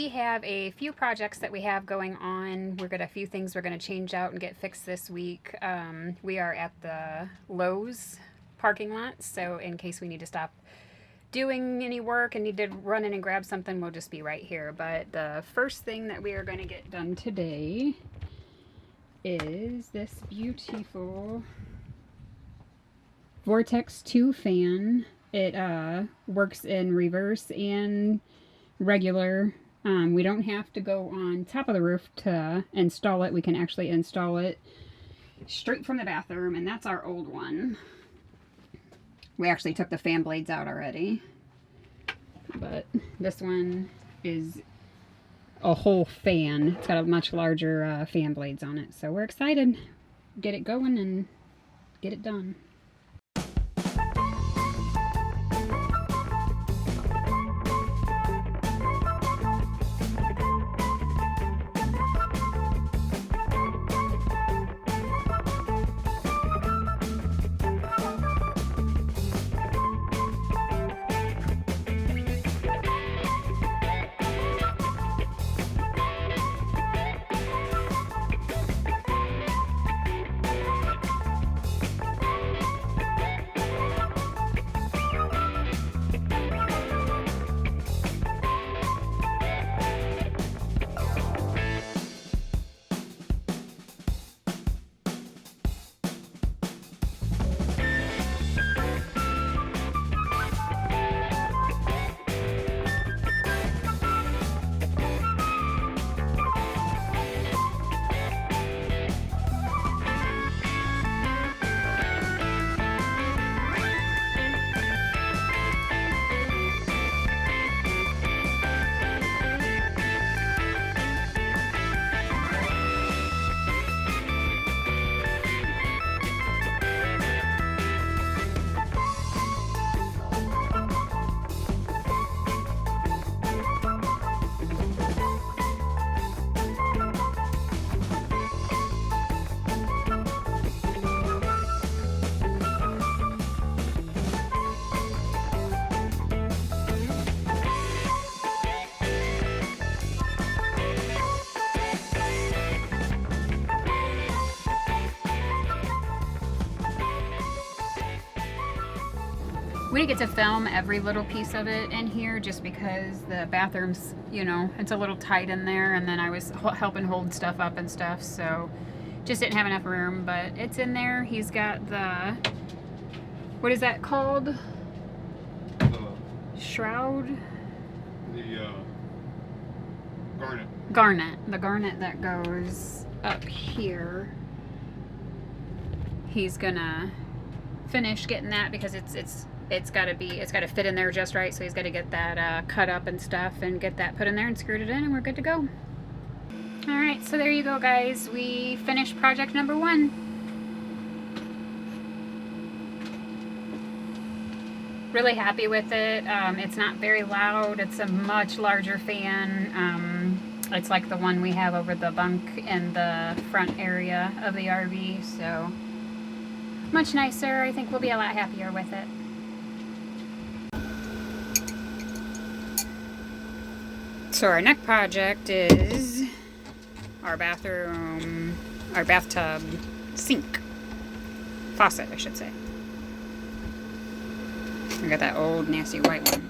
we have a few projects that we have going on. We've got a few things we're going to change out and get fixed this week. We are at the Lowe's parking lot, so in case we need to stop doing any work and need to run in and grab something, we'll just be right here. But the first thing that we are going to get done today is this beautiful Vortex 2 fan. It works in reverse and regular. We don't have to go on top of the roof to install it. We can actually install it straight from the bathroom, and that's our old one. We actually took the fan blades out already, but this one is a whole fan. It's got a much larger fan blades on it, so we're excited. Get it going and get it done. We didn't get to film every little piece of it in here just because the bathroom's, you know, it's a little tight in there, and then I was helping hold stuff up and stuff, so just didn't have enough room, but it's in there. He's got the, what is that called? Shroud? The garnet. Garnet. The garnet that goes up here. He's gonna finish getting that because it's got to fit in there just right, so he's got to get that cut up and stuff and get that put in there and screwed it in, and we're good to go. Alright, so there you go, guys. We finished project number 1. Really happy with it. It's not very loud. It's a much larger fan. It's like the one we have over the bunk in the front area of the RV, so much nicer. I think we'll be a lot happier with it. So our next project is our bathtub sink. Faucet, I should say. We got that old nasty white one.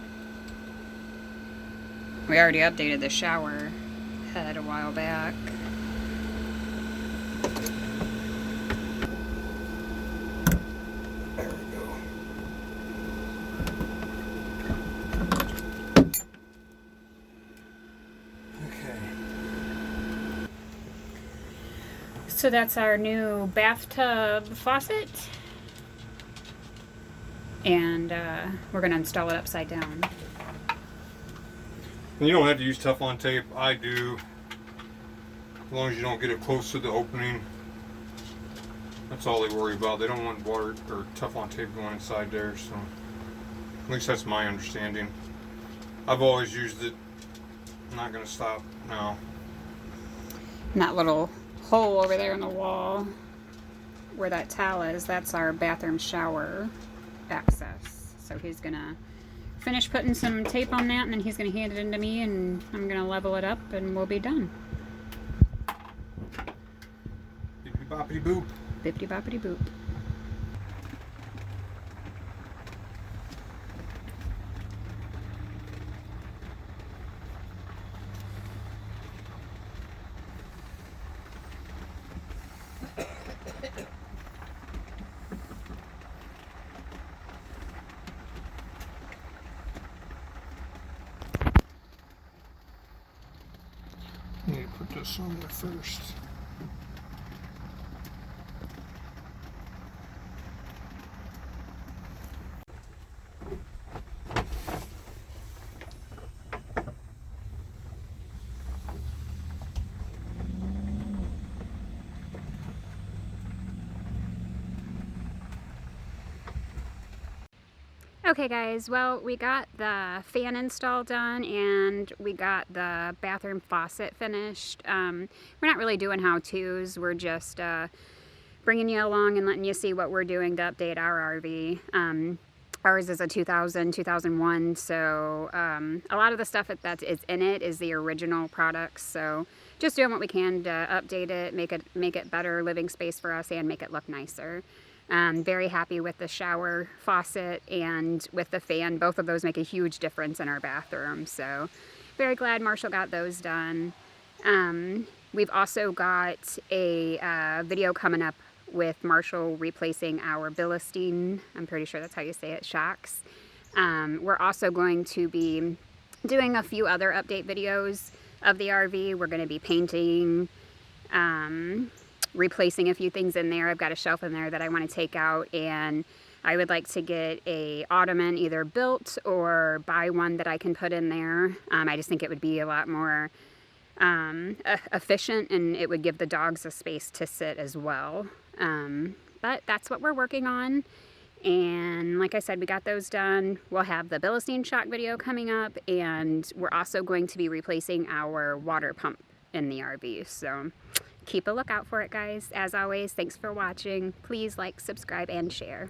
We already updated the shower head a while back. So that's our new bathtub faucet, and we're going to install it upside down. And you don't have to use Teflon tape. I do, as long as you don't get it close to the opening. That's all they worry about. They don't want water or Teflon tape going inside there, so at least that's my understanding. I've always used it. I'm not going to stop now. And that little hole over there in the wall where that towel is, that's our bathroom shower access. So he's gonna finish putting some tape on that, and then he's going to hand it into me, and I'm going to level it up, and we'll be done. Bippity boppity boop. Bippity boppity boop. I need to put this on there first. Okay guys, well, we got the fan install done and we got the bathroom faucet finished. We're not really doing how-tos, we're just bringing you along and letting you see what we're doing to update our RV. Ours is a 2001, so a lot of the stuff that is in it is the original products, so just doing what we can to update it, make it better living space for us and make it look nicer. Very happy with the shower faucet and with the fan. Both of those make a huge difference in our bathroom. So very glad Marshall got those done. We've also got a video coming up with Marshall replacing our Bilstein, I'm pretty sure that's how you say it, shocks. We're also going to be doing a few other update videos of the RV. We're going to be painting, replacing a few things in there. I've got a shelf in there that I want to take out, and I would like to get a ottoman either built or buy one that I can put in there. I just think it would be a lot more efficient, and it would give the dogs a space to sit as well. But that's what we're working on, and like I said, we got those done. We'll have the Bilstein shock video coming up, and we're also going to be replacing our water pump in the RV, so keep a lookout for it, guys. As always, thanks for watching. Please like, subscribe, and share.